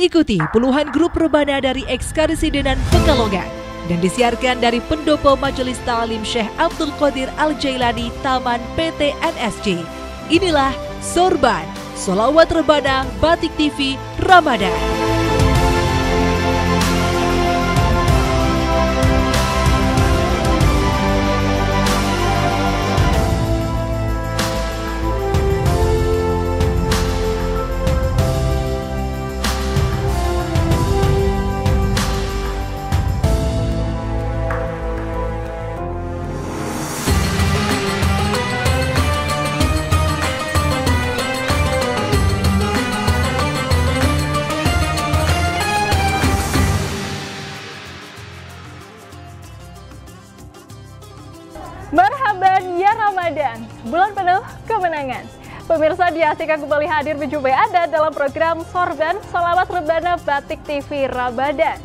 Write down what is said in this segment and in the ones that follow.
Diikuti puluhan grup rebana dari Ekskarisidenan Pekalongan dan disiarkan dari Pendopo Majelis Ta'lim Syekh Abdul Qadir Al-Jailani Taman PT NSJ. Inilah Sorban, Sholawat Rebana Batik TV Ramadan. Marhaban ya Ramadan, bulan penuh kemenangan. Pemirsa, diasihkan kembali hadir menjumpai Anda dalam program Sorban, Sholawat Rebana Batik TV Ramadan.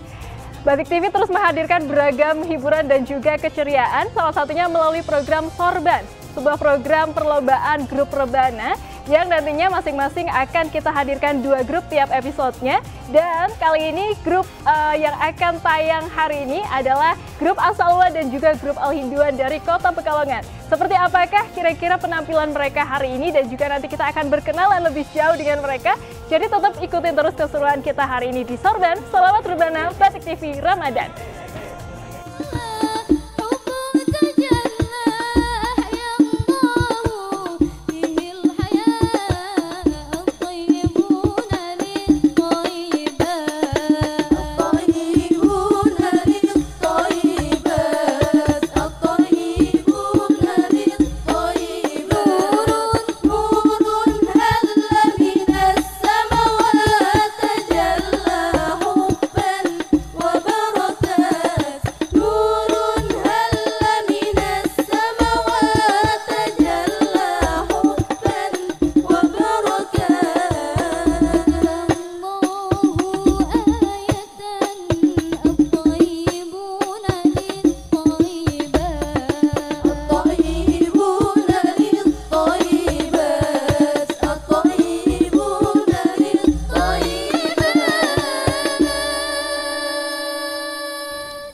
Batik TV terus menghadirkan beragam hiburan dan juga keceriaan, salah satunya melalui program Sorban, sebuah program perlombaan grup rebana yang nantinya masing-masing akan kita hadirkan 2 grup tiap episodenya. Dan kali ini grup yang akan tayang hari ini adalah grup Asalwa dan juga grup Al-Hinduan dari Kota Pekalongan. Seperti apakah kira-kira penampilan mereka hari ini, dan juga nanti kita akan berkenalan lebih jauh dengan mereka. Jadi tetap ikutin terus keseruan kita hari ini di Sorban, Sholawat Rebana Batik TV Ramadan.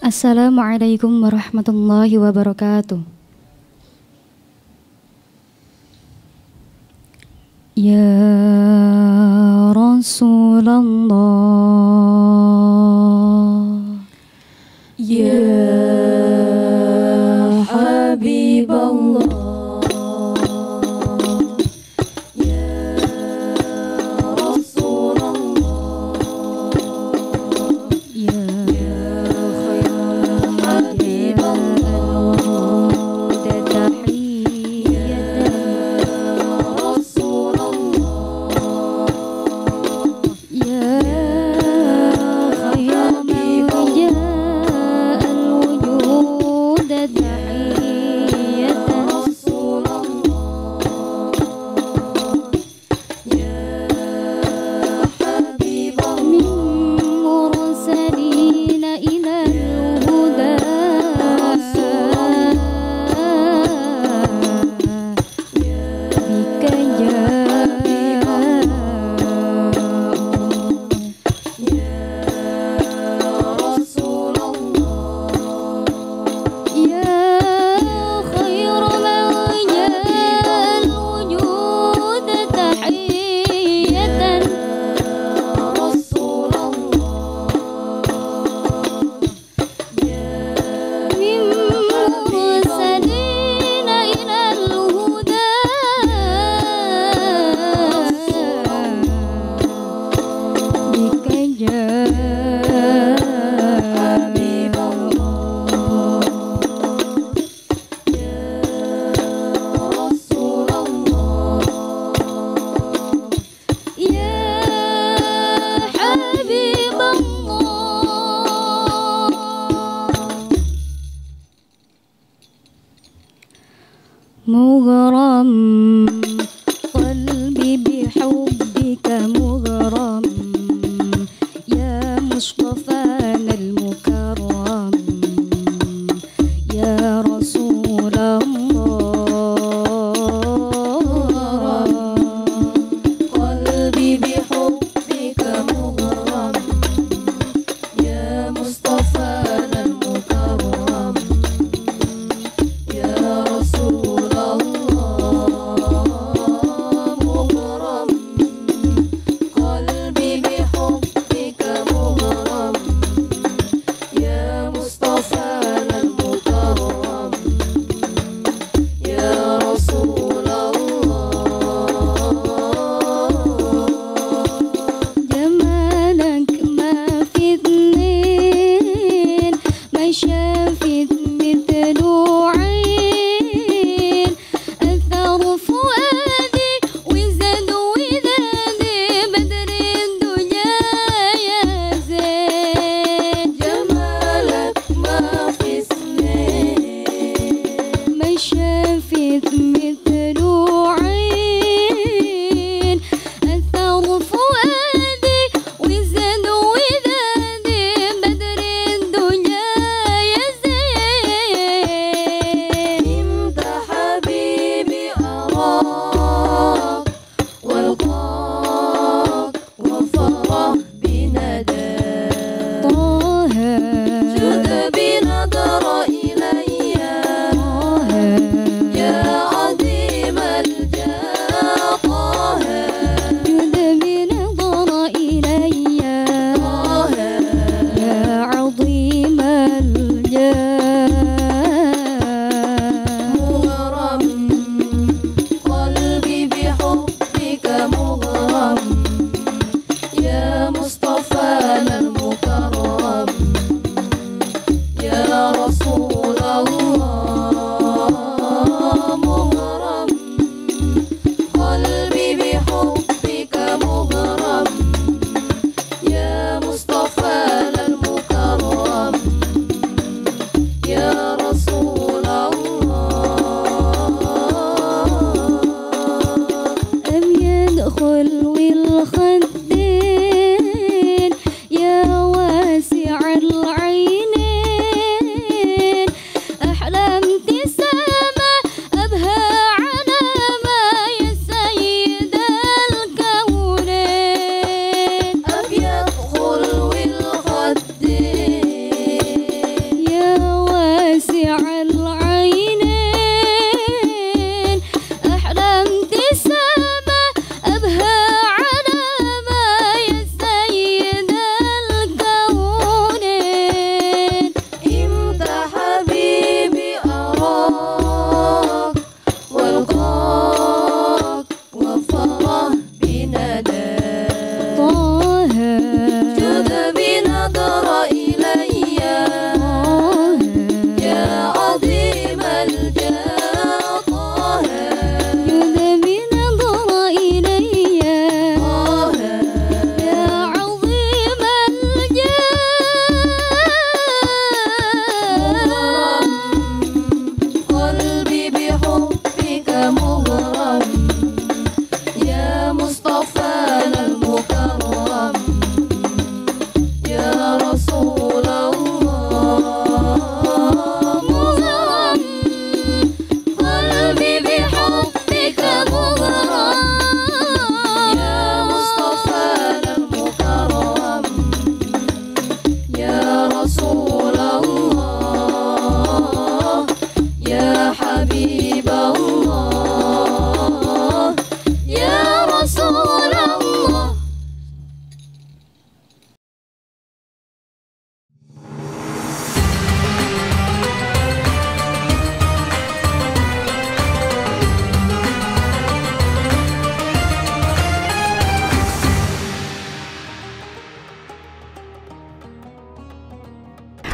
Assalamualaikum warahmatullahi wabarakatuh. Ya Rasulullah, Ya Habiballah, مغرم قلبي بحبك مغرم يا مصطفانا المكرم يا رسول الله قلبي بحبك مغرم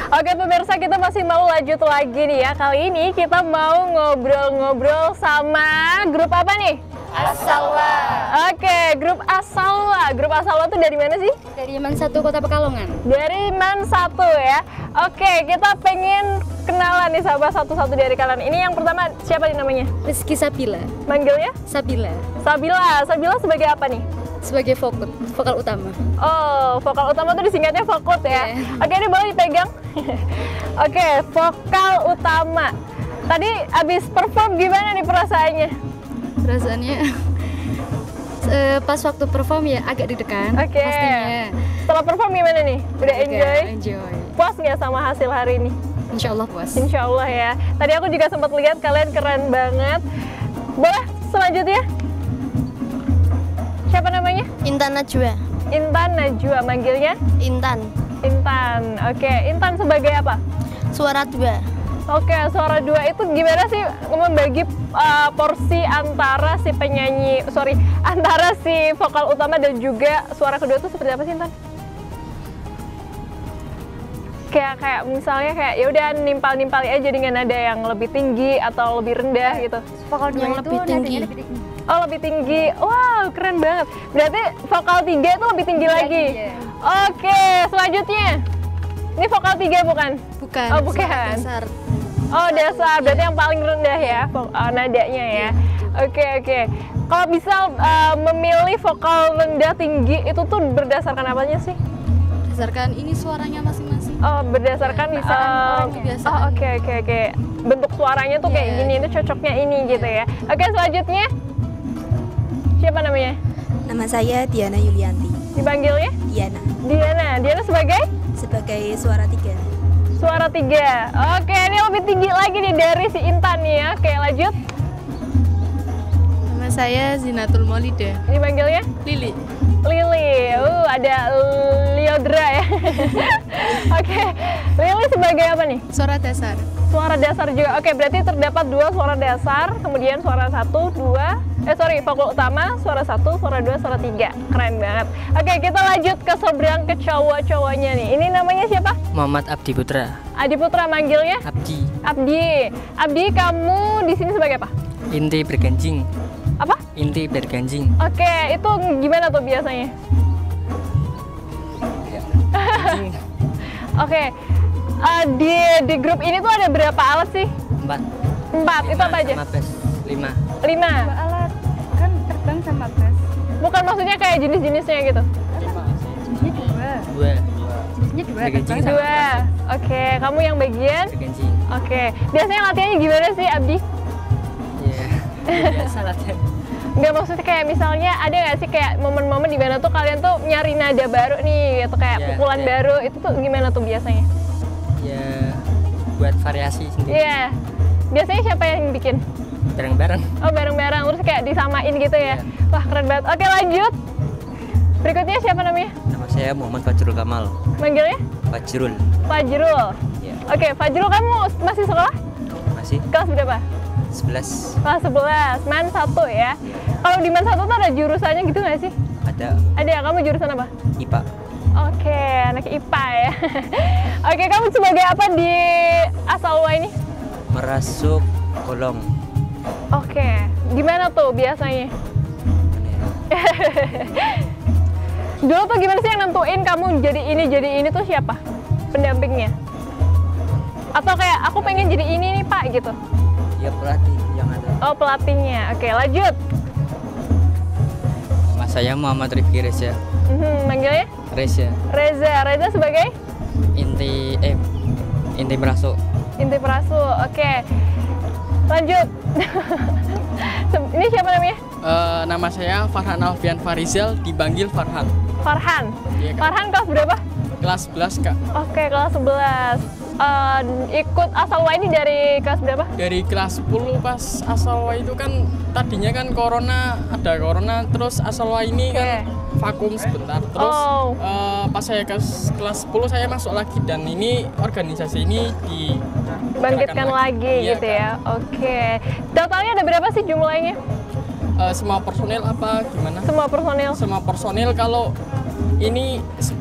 Oke pemirsa, kita masih mau lanjut lagi nih ya. Kali ini kita mau ngobrol-ngobrol sama grup apa nih? As-Salwa. Oke, grup As-Salwa. Grup As-Salwa tuh dari mana sih? Dari Man 1 Kota Pekalongan. Dari Man 1 ya. Oke, kita pengen kenalan nih sama satu-satu dari kalian. Ini yang pertama siapa nih namanya? Rizky Sabila. Manggilnya? Sabila. Sabila. Sabila sebagai apa nih? Sebagai vokal utama. Oh, vokal utama tuh disingkatnya vokut ya. Yeah. Oke, ini boleh dipegang. Oke, vokal utama. Tadi abis perform gimana nih perasaannya? Perasaannya pas waktu perform ya agak deg-degan. Oke. Pastinya. Setelah perform gimana nih? Udah enjoy? Enjoy. Puas nggak sama hasil hari ini? Insya Allah puas. Insya Allah ya. Tadi aku juga sempat lihat kalian keren banget. Boleh selanjutnya? Siapa namanya? Intan Najwa. Intan Najwa, manggilnya? Intan. Intan. Oke, Intan sebagai apa? Suara 2. Oke, suara 2 itu gimana sih membagi porsi antara si penyanyi, antara si vokal utama dan juga suara kedua itu seperti apa sih, Intan? Kayak misalnya kayak ya udah nimpal-nimpali aja dengan nada yang lebih tinggi atau lebih rendah gitu. Vokal Yang lebih tinggi. Oh, lebih tinggi. Wow, keren banget. Berarti vokal 3 itu lebih tinggi lagi. Iya. Oke, selanjutnya. Ini vokal 3 bukan? Bukan. Oh, bukan. Suara dasar. Oh, dasar. Berarti yang paling rendah ya nadanya ya. Oke. Kalau bisa memilih vokal rendah tinggi itu tuh berdasarkan apanya sih? Berdasarkan ini suaranya masing-masing. Oh, berdasarkan kebiasaan. Oh, oke. Bentuk suaranya tuh kayak gini, itu cocoknya ini gitu ya. Oke, selanjutnya. Siapa namanya? Nama saya Diana Yulianti. Dipanggilnya? Diana. Diana sebagai? Sebagai suara 3. Suara 3. Oke, ini lebih tinggi lagi nih dari si Intan nih ya. Oke, lanjut. Nama saya Zinatul Maulida. Dipanggilnya? Lili. Lili. Ada Liodra ya. Oke. Lili sebagai apa nih? Suara dasar. Suara dasar juga. Oke, berarti terdapat 2 suara dasar, kemudian suara 1, 2. Vokal utama, suara 1, suara 2, suara 3. Keren banget. Oke, kita lanjut ke seberang ke cowok-cowoknya nih. Ini namanya siapa? Muhammad Abdi Putra. Adi Putra, manggilnya? Abdi. Abdi, kamu di sini sebagai apa? Inti berganjing. Apa? Inti berganjing. Oke, itu gimana tuh biasanya? Oke, di grup ini tuh ada berapa alat sih? 4. Itu apa aja? 5. 5. Alat kan terbang sama bass. Bukan maksudnya kayak jenis-jenisnya gitu? Jenisnya 2. 2. Jenisnya 2. Berganjing sama 2. bass. Oke, kamu yang bagian? Berganjing. Oke, biasanya latihannya gimana sih, Abdi? Iya. Biasa latihan. Nggak, maksudnya kayak misalnya ada nggak sih kayak momen-momen di mana tuh kalian tuh nyari nada baru nih, gitu kayak Iya, pukulan iya. baru, itu tuh gimana tuh biasanya? Ya buat variasi sendiri. Iya. Biasanya siapa yang bikin? Bareng-bareng. Oh, bareng-bareng, terus kayak disamain gitu ya? Iya. Wah, keren banget. Oke, lanjut. Berikutnya siapa namanya? Nama saya Muhammad Fajrul Kamal. Manggilnya? Fajrul. Fajrul. Ya, Oke, Fajrul, kamu masih sekolah? masih Kelas berapa? 11. Kelas 11, Man 1 ya? Kalau di Man 1 tuh ada jurusannya gitu nggak sih? Ada Ada, kamu jurusan apa? IPA. Oke, anak IPA ya. Oke, kamu sebagai apa di As-Salwa ini? Merasuk kolong. Oke, gimana tuh biasanya? Dulu tuh gimana sih yang nentuin kamu jadi ini tuh siapa? Pendampingnya? Atau kayak aku pengen jadi ini nih Pak gitu? Ya pelatih yang ada. Oh, pelatihnya. Oke, lanjut. Nama saya Muhammad Rifki Reza. Manggilnya? Reza. Reza sebagai? Inti merasuk. Inti Prasu. Oke, lanjut. Ini siapa namanya? Nama saya Farhan Alfian Farizal, dipanggil Farhan. Farhan. Iya, Kak. Farhan kelas berapa? Kelas 11, Kak. Oke, kelas 11. Ikut As-Salwa ini dari kelas berapa? Dari kelas 10 pas As-Salwa itu kan tadinya kan ada corona, terus As-Salwa ini kan vakum sebentar. Terus Oh. Pas saya kelas 10 saya masuk lagi dan ini organisasi ini Bangkitkan lagi Iya, gitu Kak. ya. Oke. Totalnya ada berapa sih jumlahnya? Semua personil apa gimana? Semua personil. Semua personil kalau ini 10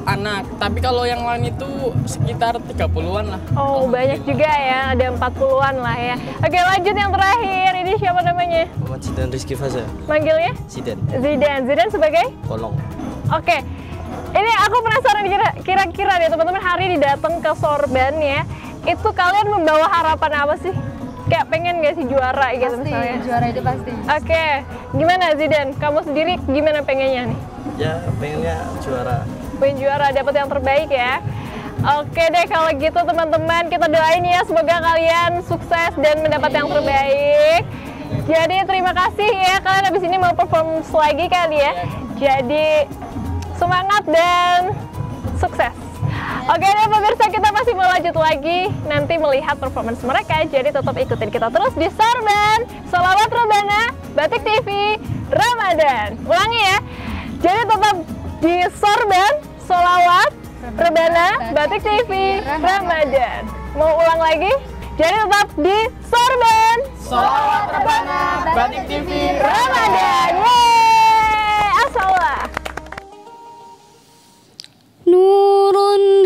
anak, tapi kalau yang lain itu sekitar 30-an lah. Oh, banyak juga ya, ada 40-an lah ya. Oke, lanjut yang terakhir. Ini siapa namanya? Muhammad Zidan Rizky Faza. Manggilnya? Zidan. Zidan sebagai? Kolong. Oke, ini aku penasaran kira-kira nih teman-teman, hari ini datang ke Sorban ya, itu kalian membawa harapan apa sih? Kayak pengen gak sih juara gitu Pasti, misalnya? juara itu pasti. Oke, gimana Zidan? Kamu sendiri gimana pengennya nih? Ya pengennya juara. Pengen juara, dapat yang terbaik ya. Oke deh kalau gitu teman-teman, kita doain ya semoga kalian sukses dan mendapat yang terbaik. Jadi terima kasih ya, kalian habis ini mau perform lagi kali ya. Jadi semangat dan sukses. Oke deh pemirsa, kita masih mau lanjut lagi nanti melihat performance mereka. Jadi tetap ikutin kita terus di Sorban Sholawat Rebana Batik TV Ramadan. Ulangi ya. Jadi tetap di Sorban Sholawat Rebana Batik TV Ramadan. Mau ulang lagi? Jadi tetap di Sorban Sholawat Rebana Batik TV Ramadan. Yeay, asallah. نور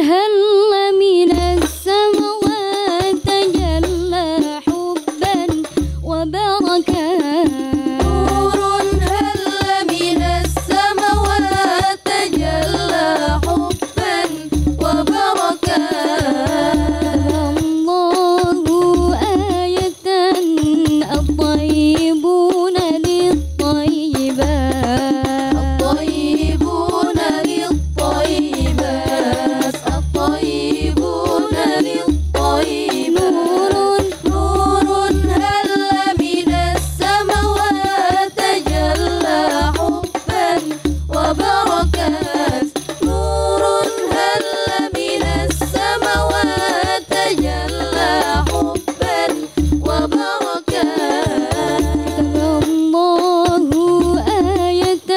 هل من السماوات جل حبا وبركات نور هل من السماوات جل حبا وبركات الله آية الطيبون للطيبات الطيبون للطيبات الطيبون للطيبات نور هل من السماوات جل حبا وبركات نور هل من السماوات جل حبا وبركات الله آية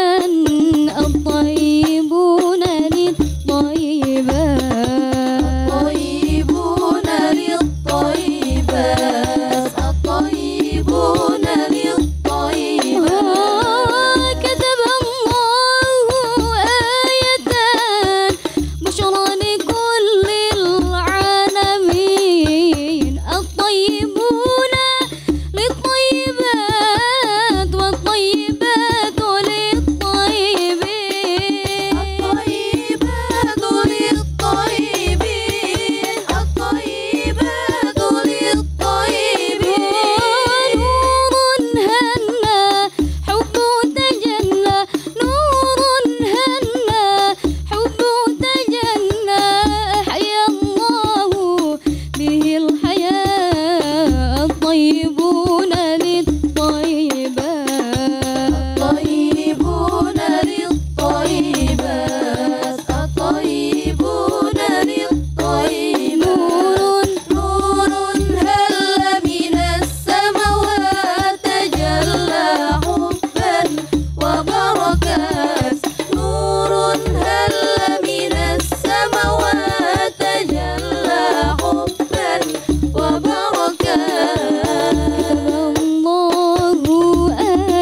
الطيبون للطيبات الطيبون للطيبات الطيبون للطيبات كتب الله آية بشرى لكل العالمين الطيبون للطيبات والطيبات للطيبين الطيبات للطيبين الطيبات للطيبين نور هلا حب تجلى نور هلا حب تجلى أحيا الله به الحياة الطيبون للطيبات الطيبون للطيبات الطيبون للطيبات نور هل من السماوات جل حبا وبركات نور هل من السماوات جل حبا وبركات الله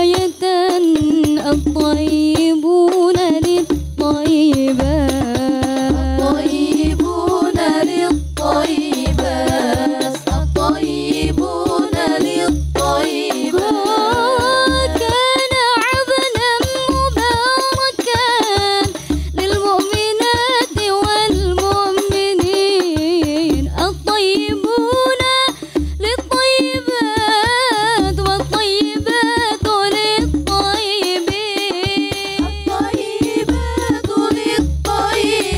آية الطيبون للطيبات الطيبون للطيبات الطيبون للطيبات كان عبدا مباركا للمؤمنات والمؤمنين الطيبون للطيبات والطيبات للطيبين الطيبات للطيبين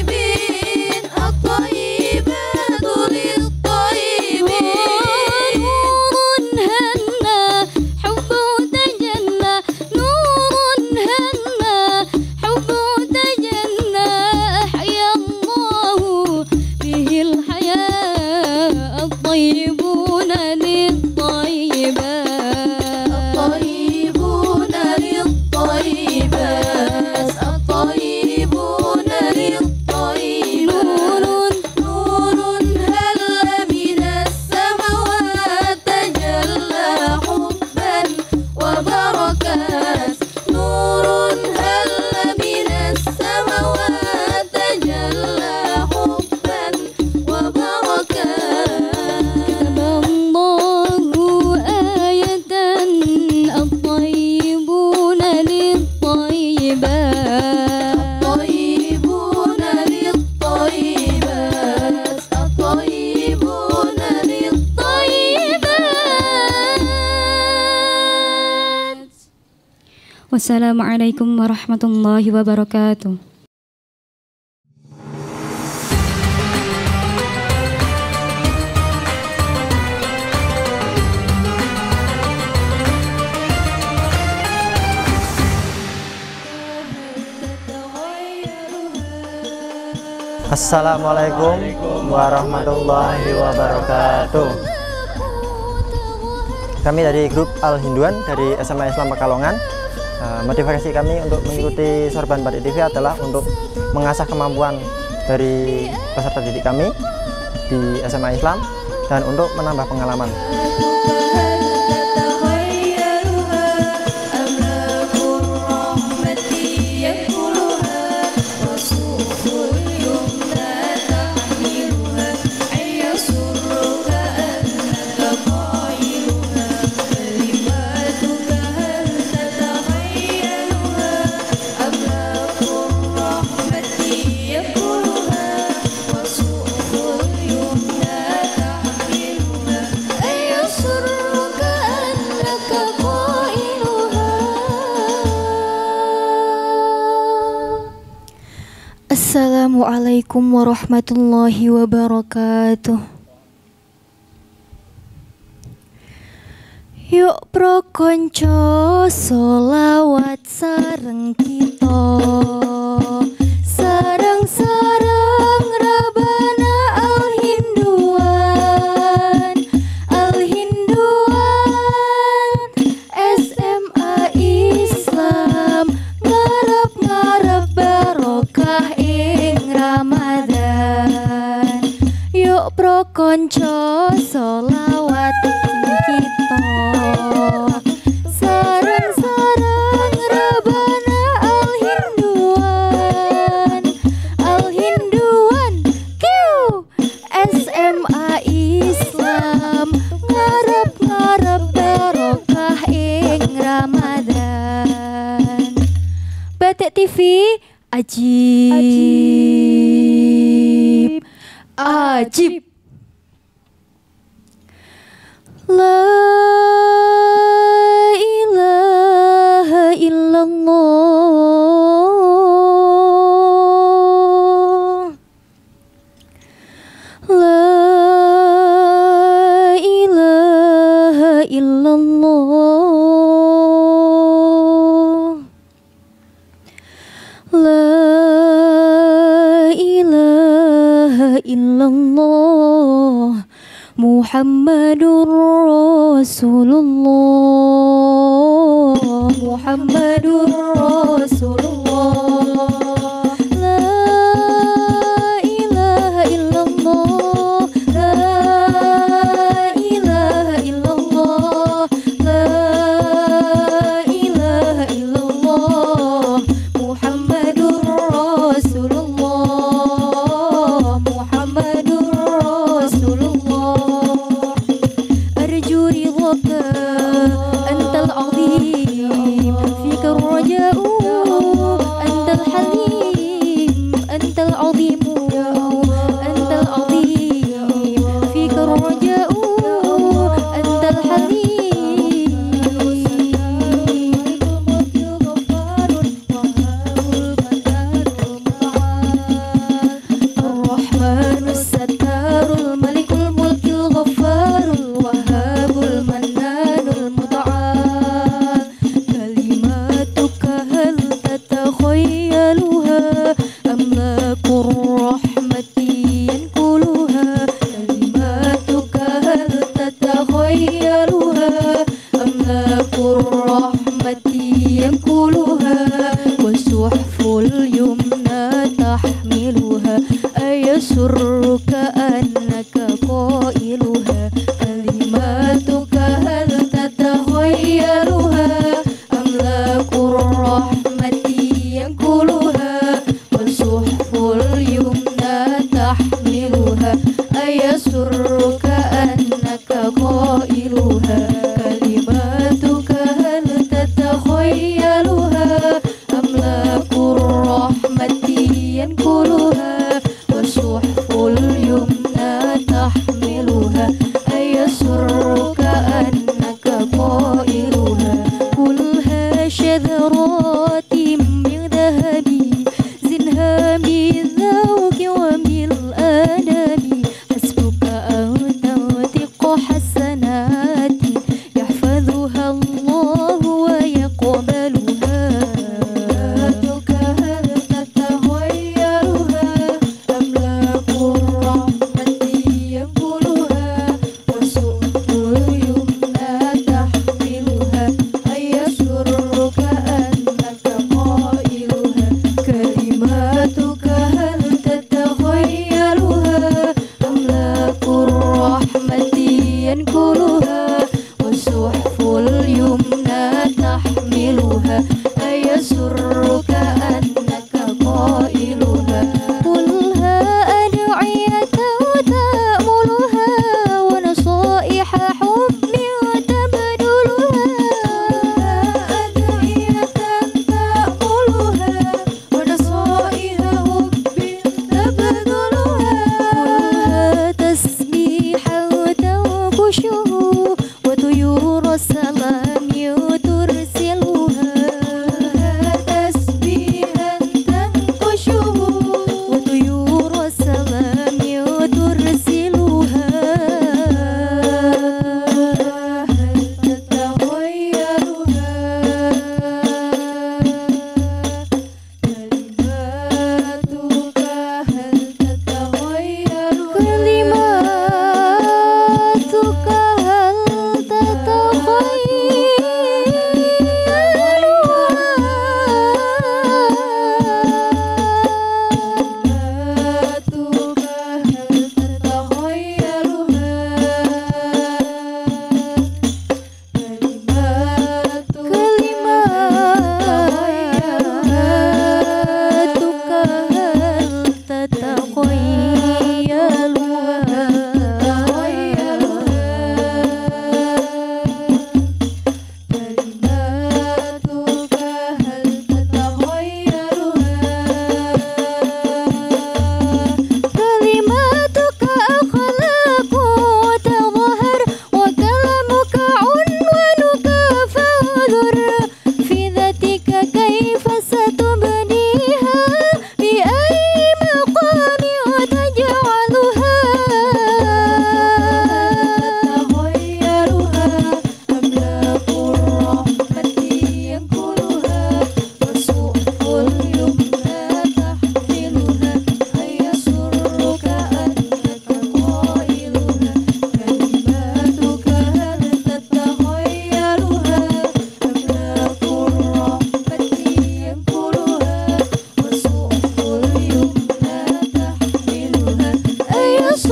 الطيبات للطيبين نور هلا حب تجلى نور هلا حب تجلى أحيا الله به الحياة الطيبون للطيبات الطيبون للطيبات الطيبون للطيبات نور هل من السماوات جل حبا وبركات نور هل من السماوات Wassalamualaikum warahmatullahi wabarakatuh. Assalamualaikum warahmatullahi wabarakatuh. Kami dari grup Al-Hinduan dari SMA Islam Pekalongan. Motivasi kami untuk mengikuti Sorban Batik TV adalah untuk mengasah kemampuan dari peserta didik kami di SMA Islam dan untuk menambah pengalaman. Assalamualaikum warahmatullahi wabarakatuh. Yuk pro konco solawat sareng kita, sareng-sareng Rabbana Al-Hinduan, Al-Hinduan SMA Islam, ngarep-ngarep barokah Ramadan. Yuk pro konco solawat kita, sareng-sareng Rabbana Al-Hinduan, Al-Hinduan kiu SMA Islam, ngarep-ngarep barokah ing Ramadan. Batik TV ajib, ajib. La ilaha illallah, la ilaha illallah, la ilaha illallah, Muhammadur Rasulullah, Muhammadur Rasulullah, la ilaha illallah, la ilaha illallah, la ilaha illallah, Muhammadur Rasulullah, Muhammadur Rasulullah. Arju ridhaka antal azim, fika raja'u antal halim, antal azim, antal azim, fika raja'u antal halim. Ar-Rahmanus Sattarul Malikul Mulkil Ghaffarul Wahhabul Mannanul Muta'al, kalimatuka hal tatakhayyaluha amlakur rahmati yankuluha, kalimatuka hal tatakhayyaluha amlakur rahmati yankuluha, wasuhful yumna tahmiluha, ayasurruka annaka qailuha, kalimatuka hal tatakhayyaluha amlakur rahmati yankuluha, wasuhful yumna tahmiluha, ayasurruka annaka qailuha, kalimatuka hal tatakhayyaluha amlakur rahmati yankuluha, wasuhful yumna tahmiluha, ayasurruka annaka qailuha, kul hashadra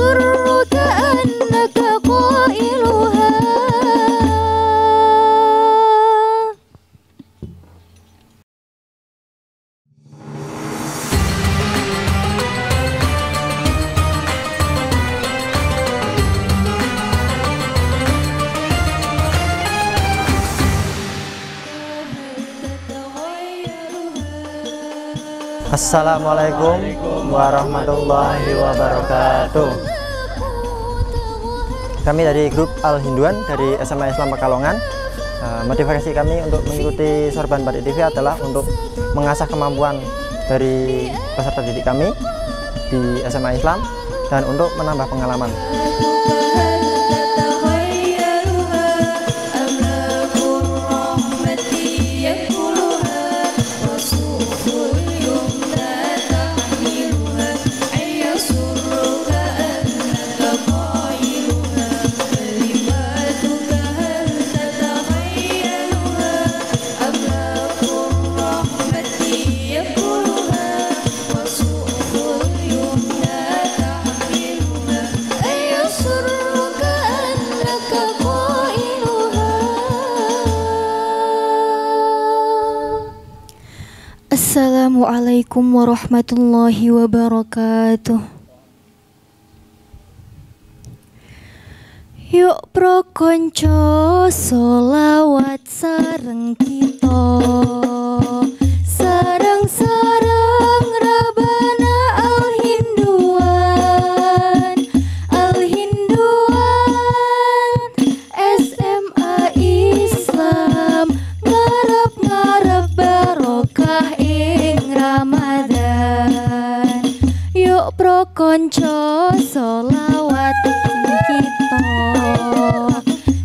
يسرك أنك قائلها Assalamualaikum warahmatullahi wabarakatuh. Kami dari grup Al Hinduan dari SMA Islam Pekalongan. Motivasi kami untuk mengikuti Sorban Batik TV adalah untuk mengasah kemampuan dari peserta didik kami di SMA Islam dan untuk menambah pengalaman. Assalamualaikum warahmatullahi wabarakatuh. Yuk pro konco solawat sareng kita, sareng-sareng Rabana Al Hinduan, SMA Islam, ngarep-ngarep barokah Ramadan. Yuk pro konco solawat kita,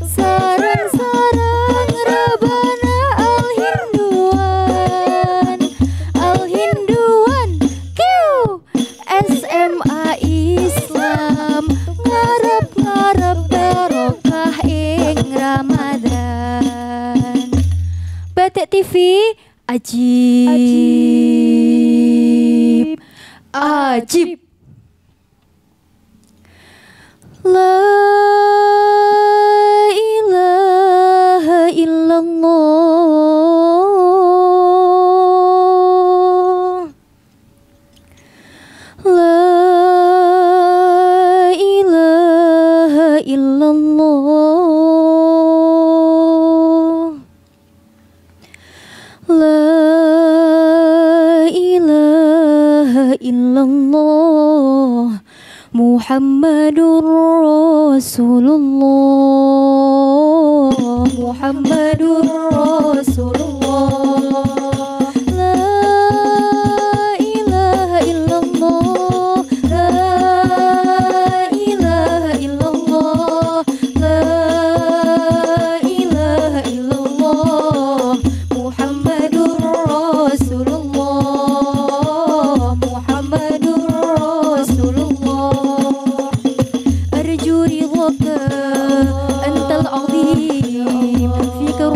sareng-sareng Rabana Al Hinduan, SMA Islam, ngarep-ngarep barokah ing Ramadan. Batik TV Ajib. La ilaha illallah, la ilaha illallah, la ilaha illallah, Muhammadur Rasulullah, Muhammadur Rasulullah, la ilaha illallah, la ilaha illallah, la ilaha illallah, Muhammadur Rasulullah, Muhammadur Rasulullah. Arju ridhaka antal azim, fika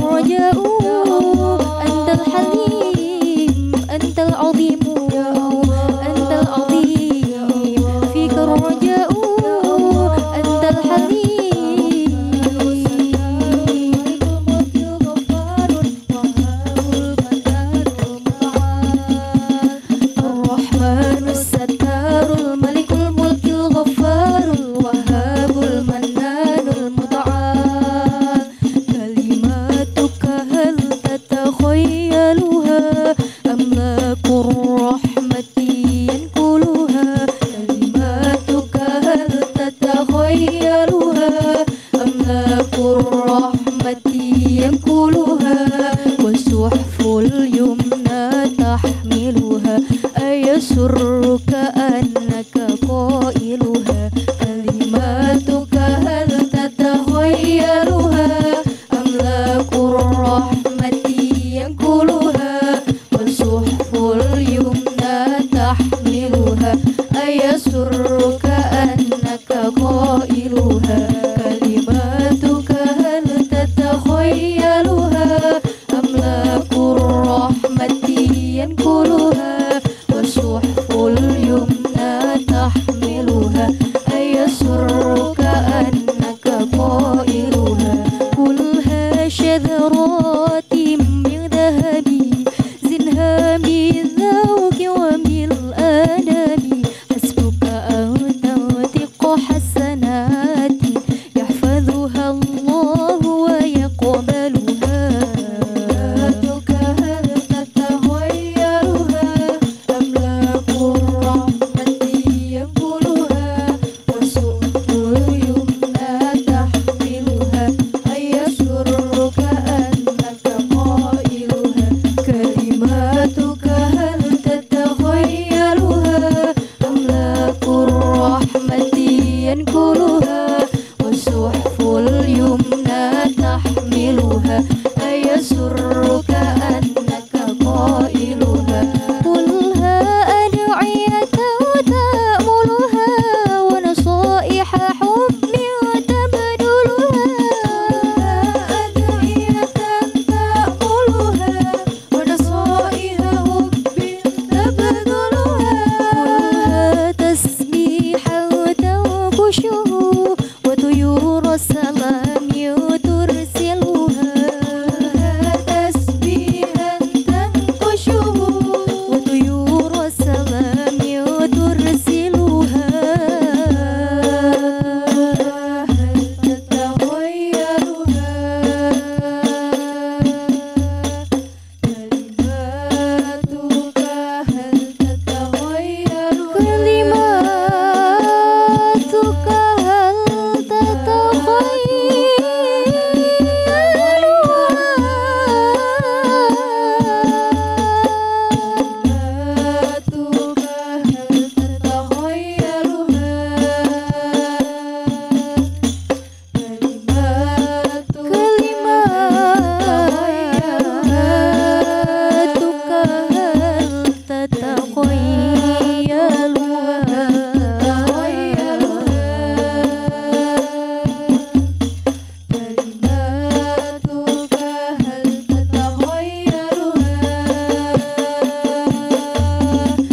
ينقلها والصحف اليمنى تحملها أيسرك أنك قائلها قلها أدعية تأملها ونصائح حب تبذلها أدعية تأملها ونصائح حب تبذلها قلها تسبيحا تنكشه وطيور السلام ترسلها تسبيحا تنكشه وطيور السلام ترسلها هل تتغيرها كلماتك هل تتغيرها كلماتك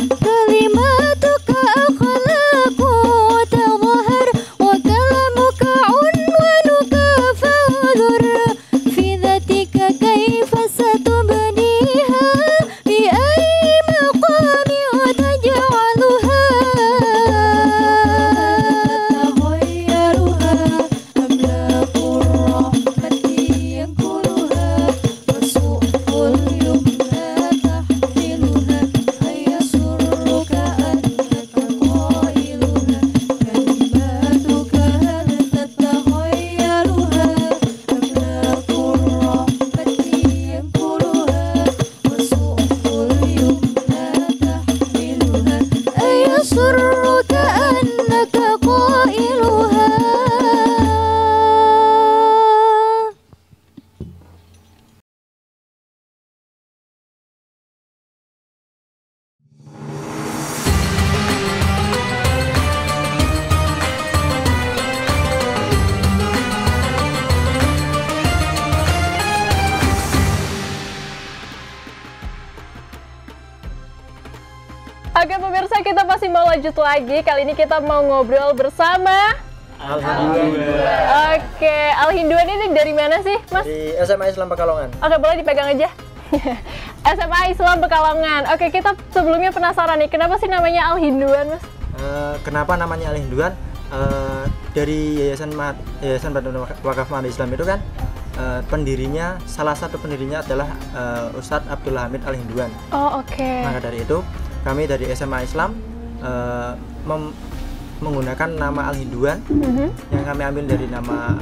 هل كلماتك أخلاق تظهر وكلامك عنوانك فاذر في ذاتك كيف ستبنيها بأي مقام تجعلها تتغيرها أملاك الرحمة ينقلها والصحف اليمنى تحملها أيسرك أنك قائلها كلماتك هل تتغيرها أملاك الرحمة ينقلها والصحف اليمنى تحملها أيسرك أنك قائلها. Oke pemirsa, kita masih mau lanjut lagi. Kali ini kita mau ngobrol bersama Alhamdulillah. Oke, Al-Hinduan ini dari mana sih, Mas? Di SMA Islam Pekalongan. Oke, boleh dipegang aja. SMA Islam Pekalongan. Oke, kita sebelumnya penasaran nih, kenapa sih namanya Al-Hinduan, Mas? Kenapa namanya Al-Hinduan? Dari Yayasan Bantuan Wakaf Mahkamah Islam itu kan pendirinya, salah satu pendirinya adalah Ustadz Abdul Hamid Al-Hinduan. Oh, oke. Maka dari itu kami dari SMA Islam menggunakan nama Al-Hinduan yang kami ambil dari nama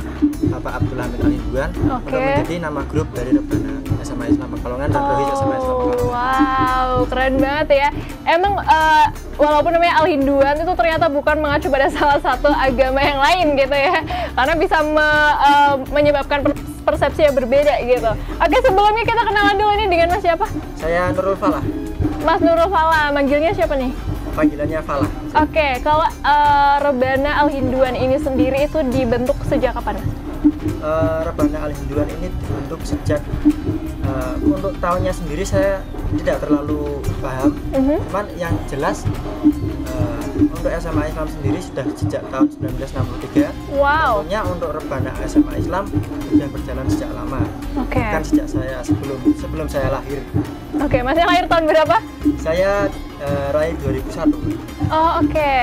Bapak Abdul Hamid Al-Hinduan untuk menjadi nama grup dari Rebana SMA Islam Pekalongan dan Rohis SMA Islam Pekalongan. Wow, keren banget ya. Emang walaupun namanya Al-Hinduan itu ternyata bukan mengacu pada salah satu agama yang lain gitu ya, karena bisa menyebabkan persepsi yang berbeda gitu. Oke, sebelumnya kita kenalan dulu nih dengan Mas siapa? Saya Nurul Falah. Mas Nurul Falah, manggilnya siapa nih? Panggilannya Falah. Oke, kalau Rebana Al-Hinduan ini sendiri itu dibentuk sejak kapan? Rebana Al-Hinduan ini dibentuk sejak untuk tahunnya sendiri saya tidak terlalu paham, cuman yang jelas untuk SMA Islam sendiri sudah sejak tahun 1963. Wow. Tentunya untuk Rebana SMA Islam sudah berjalan sejak lama. Kan sejak saya sebelum saya lahir. Oke, Masnya lahir tahun berapa? Saya lahir 2001. Oh, oke.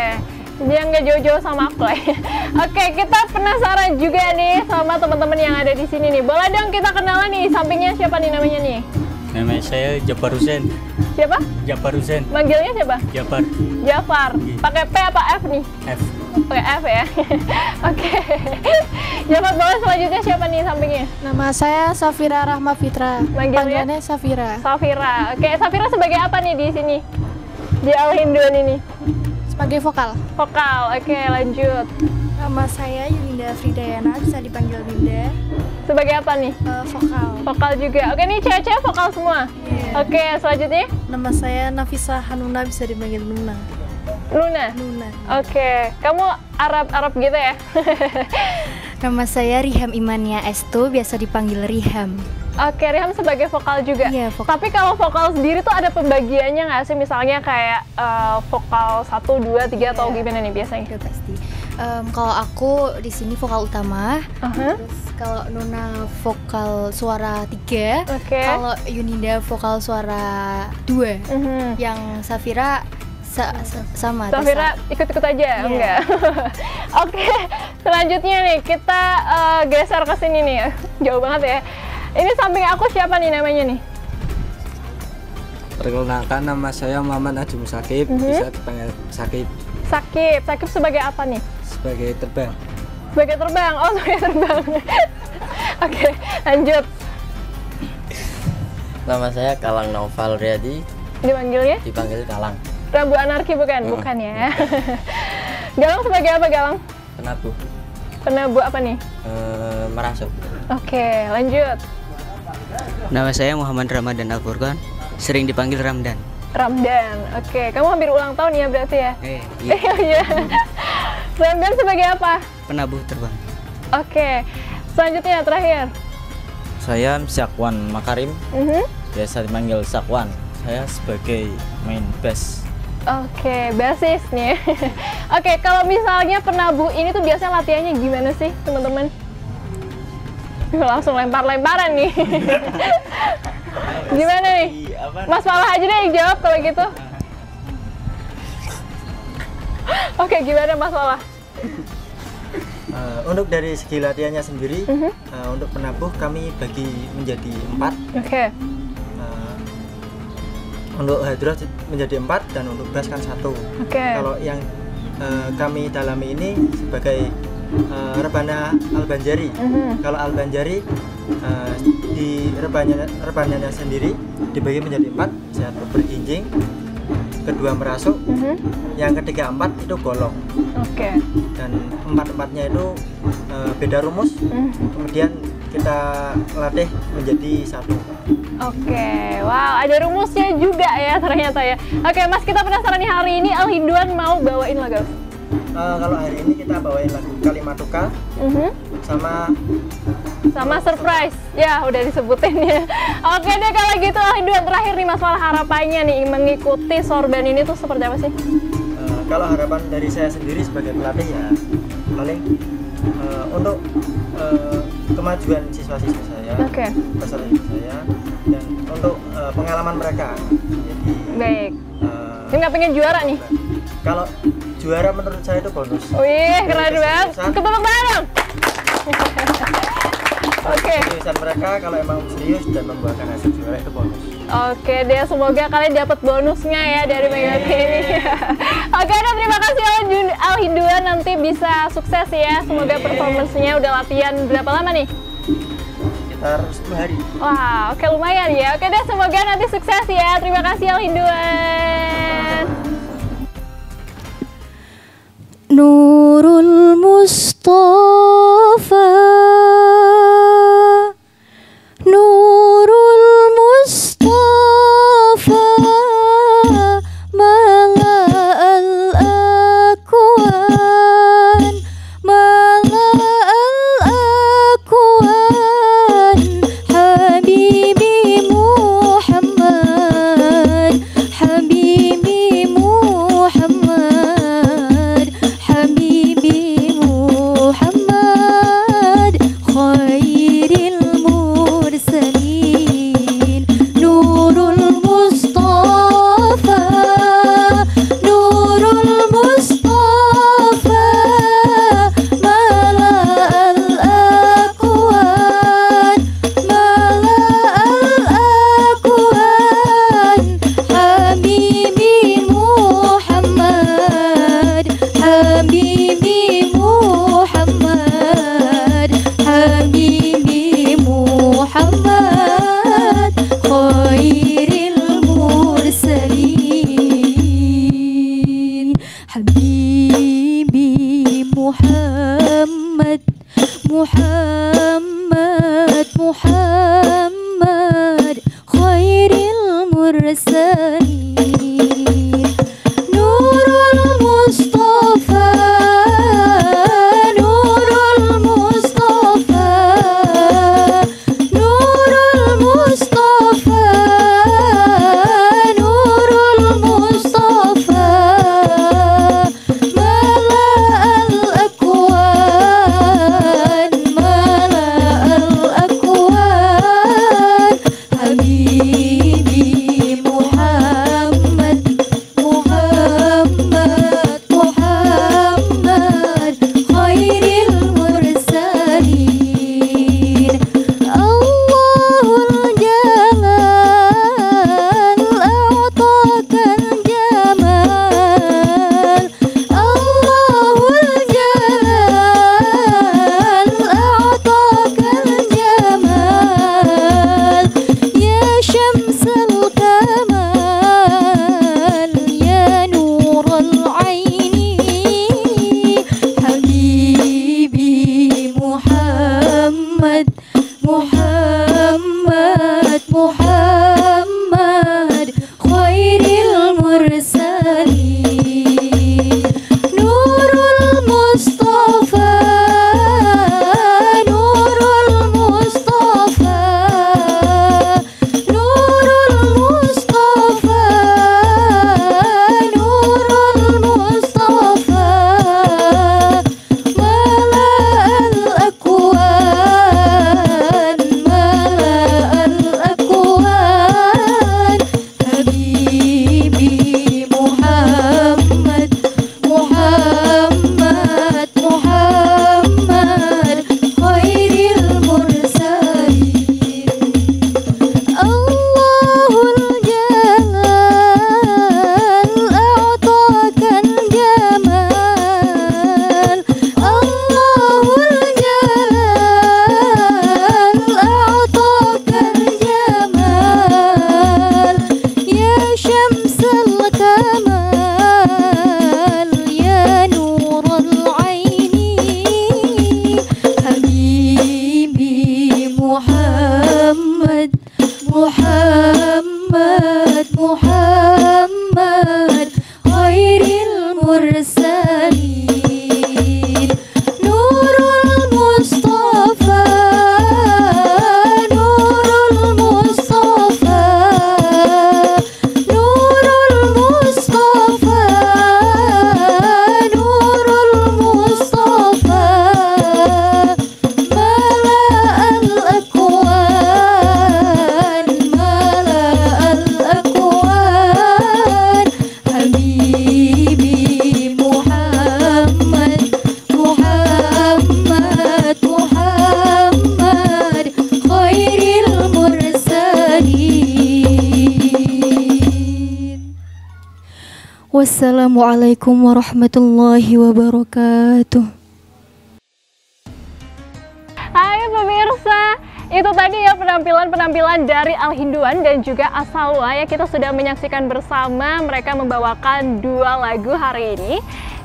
Yang nggak jauh-jauh sama aku lah ya. Oke, kita penasaran juga nih sama teman-teman yang ada di sini nih. Boleh dong kita kenalan nih, sampingnya siapa nih namanya nih? Nama saya Jafar Husain. Siapa? Jafar Husain. Manggilnya siapa? Jafar. Jafar. Pakai P apa F nih? F. Pakai F ya. Oke. Jafar, boleh selanjutnya siapa nih sampingnya? Nama saya Safira Rahma Fitra. Panggilannya Safira. Safira. Oke, Safira sebagai apa nih di sini? Di Al-Hinduan ini? Sebagai vokal. Vokal, oke lanjut. Nama saya Yulinda Fridayana, bisa dipanggil Linda. Sebagai apa nih? Vokal. Vokal juga. Oke, nih cewek-cewek vokal semua. Oke, selanjutnya? Nama saya Nafisa Hanuna, bisa dipanggil Nuna. Luna? Nuna. Oke, kamu Arab gitu ya? Nama saya Riham Imania Estu, biasa dipanggil Riham. Oke, Riham sebagai vokal juga. Iya, vokal. Tapi kalau vokal sendiri tuh ada pembagiannya nggak sih? Misalnya kayak vokal 1, 2, 3 atau gimana nih biasanya? Itu pasti. Kalau aku di sini vokal utama. Terus kalau Nuna vokal suara 3. Kalau Yuninda vokal suara 2. Yang Safira sama. Safira ikut-ikut aja? Enggak. Oke, selanjutnya nih kita geser ke sini nih ya. Jauh banget ya. Ini samping aku siapa nih namanya nih? Perkenalkan, nama saya Muhammad Ajum Sakib, bisa dipanggil Sakib. Sakib. Sakib sebagai apa nih? Sebagai terbang. Sebagai terbang. Oh, sebagai terbang. Oke, lanjut. Nama saya Kalang Naufal Riyadi. Dipanggilnya? Dipanggil Kalang. Rambu Anarki bukan? Bukan ya. Galang sebagai apa Galang? Penabuh. Penabuh apa nih? Merasuk. Oke, lanjut. Nama saya Muhammad Ramadan Al-Furqan, sering dipanggil Ramdan. Ramdan. Oke, kamu hampir ulang tahun ya berarti ya? Iya. Ramdan sebagai apa? Penabuh terbang. Oke. Selanjutnya terakhir. Saya Syakwan Makarim, biasa dipanggil Syakwan. Saya sebagai main bass. Oke, basis nih. Oke, kalau misalnya penabuh ini tuh biasanya latihannya gimana sih, teman-teman? Langsung lempar-lemparan nih. Gimana nih? Mas Falah aja deh yang jawab kalau gitu. Oke, gimana Mas Falah? Untuk dari segi latihannya sendiri, untuk penabuh kami bagi menjadi 4. Oke. Untuk hadroh menjadi 4 dan untuk bass kan 1. Kalau yang kami dalami ini sebagai rebana Al-Banjari. Kalau Al-Banjari di rebananya sendiri dibagi menjadi 4, satu berjinjing, kedua merasuk, yang ketiga 4 itu golong. Dan 4-4-nya itu beda rumus, kemudian kita latih menjadi 1. Wow, ada rumusnya juga ya ternyata ya. Oke, Mas, kita penasaran nih hari ini Al-Hinduan mau bawain lagu. Kalau hari ini kita bawain lagu Kalimatuka sama surprise. Ya, udah disebutin ya. Oke deh, kalau gitu Al-Hinduan terakhir nih Mas Falah, harapannya nih mengikuti sorban ini tuh seperti apa sih? Kalau harapan dari saya sendiri sebagai pelatih ya paling untuk kemajuan siswa-siswa saya, peserta saya, dan untuk pengalaman mereka. Jadi baik. Nggak pengen juara nih? Kalau juara menurut saya itu bonus. Wih, keren banget. Tepuk tangan. Keseriusan mereka kalau emang serius dan membuahkan hasil juara itu bonus. Oke deh, semoga kalian dapat bonusnya ya dari mengikuti ini. Oke deh, terima kasih Al-Hinduan, nanti bisa sukses ya. Semoga performance-nya udah latihan berapa lama nih? Sekitar 10 hari. Wah, oke lumayan ya. Oke deh, semoga nanti sukses ya. Terima kasih Al-Hinduan. Nurul Mustafa, Nurul Mustafa, Mala'al Akwan, Mala'al Akwan, Habibi Muhammad, Habibi Muhammad, Habibi Muhammad. محمد محمد محمد خير المرسلين نور المصطفى نور المصطفى نور المصطفى نور المصطفى ملأ الأكوان ملأ الأكوان حبيبي محمد محمد محمد خير المرسلين الله الجلال أعطاك الجمال الله الجلال أعطاك الجمال يا شمس الكمال يا نور العين حبيبي محمد محمد محمد خير المرسلين نور المصطفى نور المصطفى نور المصطفى نور المصطفى ملأ الأكوان ملأ الأكوان حبيبي محمد محمد محمد خير المرسلين الله الجلال أعطاك الجمال الله الجلال أعطاك الجمال يا شمس الكمال يا نور العين حبيبي محمد محمد محمد خير المرسلين نور المصطفى نور المصطفى نور المصطفى نور المصطفى ملأ الأكوان ملأ الأكوان حبيبي محمد محمد محمد خير المرسلين wassalamualaikum warahmatullahi wabarakatuh. Hai pemirsa, itu tadi ya penampilan-penampilan dari Al-Hinduan dan juga As-Salwa ya. Kita sudah menyaksikan bersama mereka membawakan dua lagu hari ini.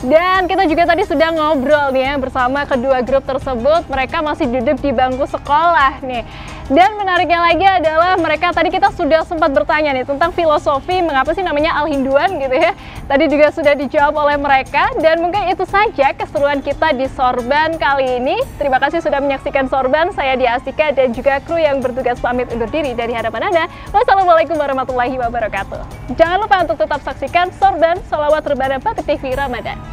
Dan kita juga tadi sudah ngobrol nih ya bersama kedua grup tersebut. Mereka masih duduk di bangku sekolah nih. Dan menariknya lagi adalah mereka tadi kita sudah sempat bertanya nih tentang filosofi mengapa sih namanya Al-Hinduan gitu ya. Tadi juga sudah dijawab oleh mereka dan mungkin itu saja keseruan kita di Sorban kali ini. Terima kasih sudah menyaksikan Sorban. Saya Dia Astika dan juga kru yang bertugas pamit undur diri dari hadapan Anda. Wassalamualaikum warahmatullahi wabarakatuh. Jangan lupa untuk tetap saksikan Sorban Sholawat Rebana Batik TV Ramadan.